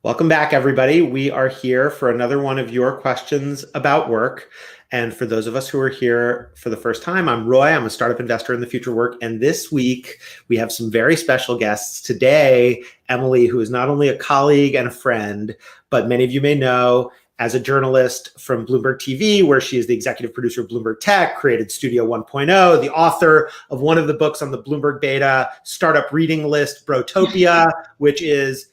Welcome back, everybody. We are here for another one of your questions about work. And for those of us who are here for the first time, I'm Roy. I'm a startup investor in the future work. And this week, we have some very special guests. Today, Emily, who is not only a colleague and a friend, but many of you may know as a journalist from Bloomberg TV, where she is the executive producer of Bloomberg Tech, created Studio 1.0, the author of one of the books on the Bloomberg Beta startup reading list, Brotopia, which is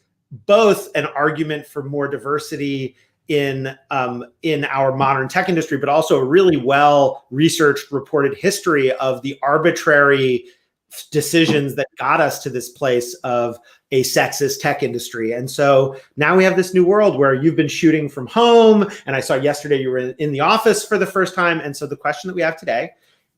both an argument for more diversity in our modern tech industry, but also a really well researched, reported history of the arbitrary decisions that got us to this place of a sexist tech industry. And so now we have this new world where you've been shooting from home, and I saw yesterday you were in the office for the first time. And so the question that we have today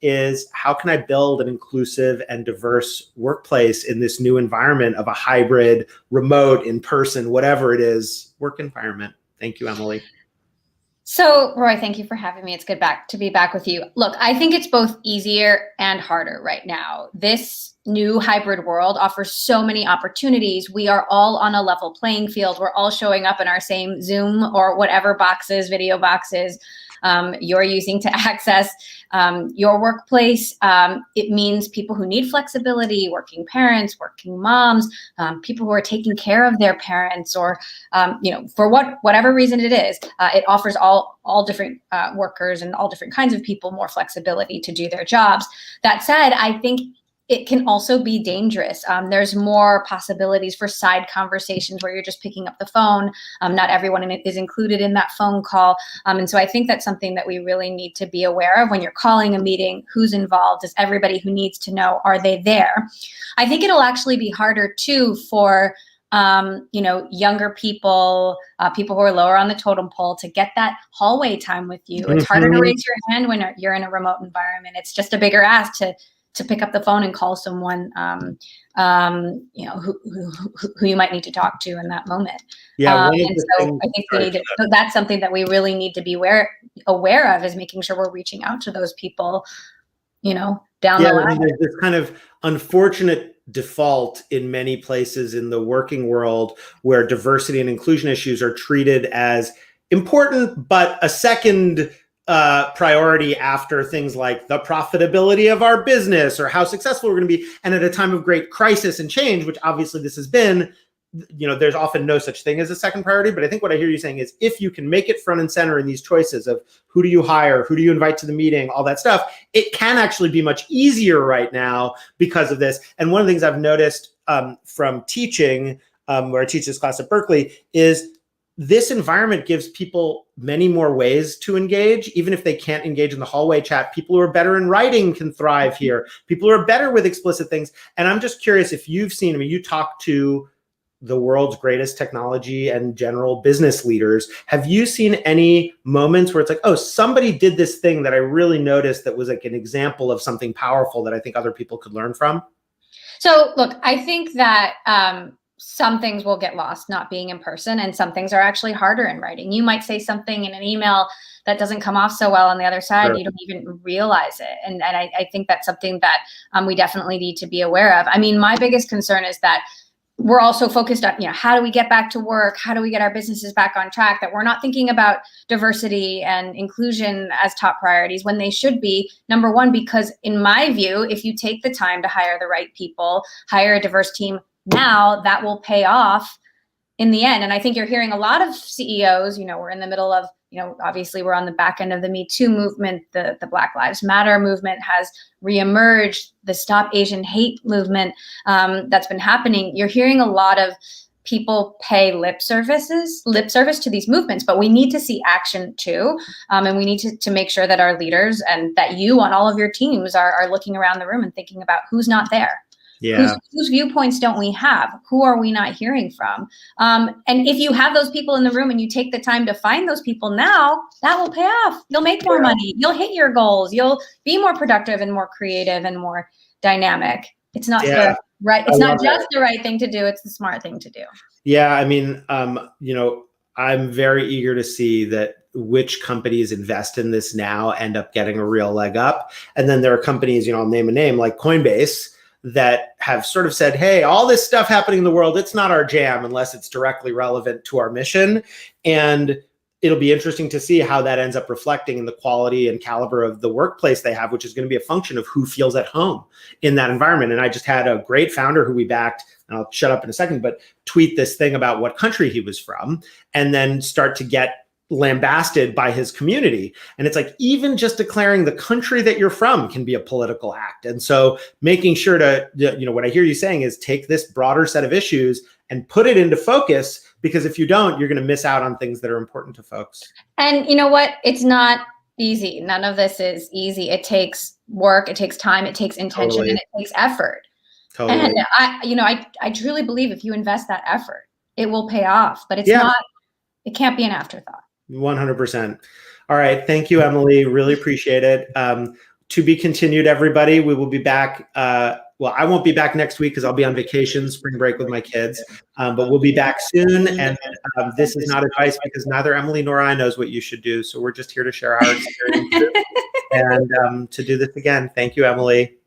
is, how can I build an inclusive and diverse workplace in this new environment of a hybrid, remote, in-person, whatever it is, work environment? Thank you, Emily. So, Roy, thank you for having me. It's good to be back with you. Look, I think it's both easier and harder right now. This new hybrid world offers so many opportunities. We are all on a level playing field. We're all showing up in our same Zoom or whatever boxes, video boxes you're using to access your workplace. It means people who need flexibility, working parents, working moms, people who are taking care of their parents, or for whatever reason it is, it offers all different workers and all different kinds of people more flexibility to do their jobs. That said, I think it can also be dangerous. There's more possibilities for side conversations where you're just picking up the phone. Not everyone is included in that phone call. And so I think that's something that we really need to be aware of when you're calling a meeting. Who's involved? Is everybody who needs to know, are they there? I think it'll actually be harder too for younger people, people who are lower on the totem pole, to get that hallway time with you. It's harder to raise your hand when you're in a remote environment. It's just a bigger ask to pick up the phone and call someone, who you might need to talk to in that moment. Yeah, and so I think that's something that we really need to be aware of, is making sure we're reaching out to those people, down the line. I mean, there's this kind of unfortunate default in many places in the working world where diversity and inclusion issues are treated as important, but a second priority after things like the profitability of our business or how successful we're going to be. And at a time of great crisis and change, which obviously this has been, there's often no such thing as a second priority. But I think what I hear you saying is, if you can make it front and center in these choices of who do you hire, who do you invite to the meeting, all that stuff, it can actually be much easier right now because of this. And one of the things I've noticed from teaching, where I teach this class at Berkeley, is this environment gives people many more ways to engage. Even if they can't engage in the hallway chat, people who are better in writing can thrive here. People who are better with explicit things. And I'm just curious if you've seen, you talk to the world's greatest technology and general business leaders. Have you seen any moments where it's like, oh, somebody did this thing that I really noticed that was like an example of something powerful that I think other people could learn from? So look, I think that some things will get lost not being in person, and some things are actually harder in writing. You might say something in an email that doesn't come off so well on the other side. Sure. You don't even realize it. And I think that's something that we definitely need to be aware of. I mean, my biggest concern is that we're also focused on, how do we get back to work? How do we get our businesses back on track? That we're not thinking about diversity and inclusion as top priorities when they should be number one, because in my view, if you take the time to hire the right people, hire a diverse team now, that will pay off in the end. And I think you're hearing a lot of CEOs, we're in the middle of, obviously we're on the back end of the Me Too movement. The Black Lives Matter movement has reemerged, the Stop Asian Hate movement that's been happening. You're hearing a lot of people pay lip service to these movements, but we need to see action too. And we need to make sure that our leaders and that you on all of your teams are looking around the room and thinking about who's not there. Yeah. Whose viewpoints don't we have? Who are we not hearing from? And if you have those people in the room and you take the time to find those people now, that will pay off. You'll make more money. You'll hit your goals. You'll be more productive and more creative and more dynamic. It's not the right thing to do. It's the smart thing to do. Yeah. I mean, I'm very eager to see that which companies invest in this now end up getting a real leg up. And then there are companies, I'll name a name like Coinbase, that have sort of said, hey, all this stuff happening in the world, it's not our jam unless it's directly relevant to our mission. And it'll be interesting to see how that ends up reflecting in the quality and caliber of the workplace they have, which is going to be a function of who feels at home in that environment. And I just had a great founder who we backed, and I'll shut up in a second, but tweet this thing about what country he was from, and then start to get lambasted by his community. And it's like, even just declaring the country that you're from can be a political act. And so making sure to, what I hear you saying is take this broader set of issues and put it into focus, because if you don't, you're going to miss out on things that are important to folks. And you know what? It's not easy. None of this is easy. It takes work, it takes time, it takes intention, Totally. and it takes effort. Totally. And I truly believe if you invest that effort, it will pay off, but it can't be an afterthought. 100%. All right. Thank you, Emily. Really appreciate it. To be continued, everybody. We will be back. Well, I won't be back next week because I'll be on vacation, spring break with my kids. But we'll be back soon. And this is not advice, because neither Emily nor I knows what you should do. So we're just here to share our experiences and to do this again. Thank you, Emily.